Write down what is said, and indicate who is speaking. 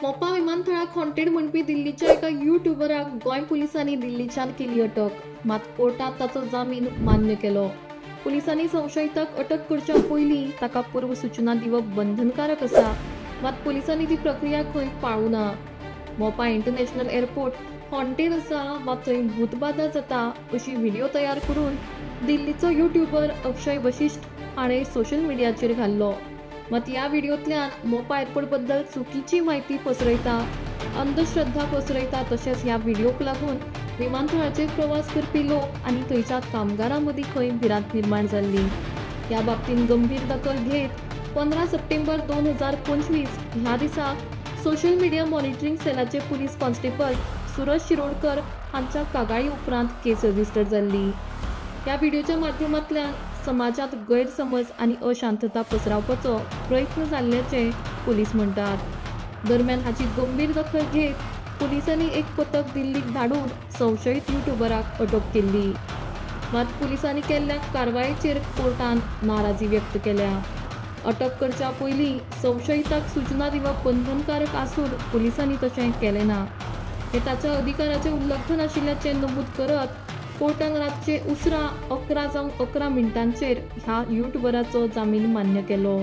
Speaker 1: मोपा विमानतळाक हॉन्टेड म्हणपी दिल्लीच्या एका युट्यूबराक गोंय पुलिसांनी दिल्लीच्यान केली अटक। मात कोर्टात ताचो जामीन मान्य केलो। पुलिसांनी संशयिताक अटक करच्या पयलीं ताका पूर्व सूचना दिवप बंधनकारक आसा, मात पुलिसांनी ती प्रक्रिया खंय पाळूना। मोपा इंटरनॅशनल एअरपोर्ट हॉन्टेड आसा वा थंय भूतबाधा जाता अशी व्हिडिओ तयार करून दिल्लीचो युट्यूबर अक्षय वशिष्ठ हाणें सोशल मीडियाचेर घाल्लो। मात ह्या व्हिडिओंतल्यान मोपा एअरपोर्ट बद्दल चुकीची माहिती पसरयता, अंधश्रद्धा पसरयता, तशेंच ह्या व्हिडिओक लागून विमानतळाचेर प्रवास करपी लोक आनी थंयच्या कामगारां मदीं खंय भिरांत निर्माण जाल्ली। ह्या बाबतींत गंभीर दखल घेत 15 सप्टेंबर 2025 ह्या दिसा सोशल मीडिया मॉनिटरिंग सेलाचे पुलीस कॉन्स्टेबल सूरज शिरोडकर हांच्या कागाळी उपरांत केस रजिस्टर जाल्ली। ह्या व्हिडिओच्या माध्यमांतल्यान समाजात गैरसमज आनी अशांतता पसरावपाचो प्रयत्न जाल्ल्याचे पुलीस म्हणटात। दरम्यान हाची गंभीर दखल घेत पुलिसांनी एक पथक दिल्लीक धाडून संशयीत युट्यूबराक अटक केल्ली। मात पुलिसांनी केल्ल्या कारवायेचेर कोर्टान नाराजी व्यक्त केल्या। अटक करच्या पयलीं संशयिताक सूचना दिवप बंधनकारक आसून पुलिसांनी तशें केलें ना, हे ताच्या अधिकाराचें उल्लंघन आशिल्ल्याचें नमूद करत कोर्टान रातचे उसरा 11 जावन 11 मिनटांचेर ह्या युट्यूबराचो जामीन मान्य केलो।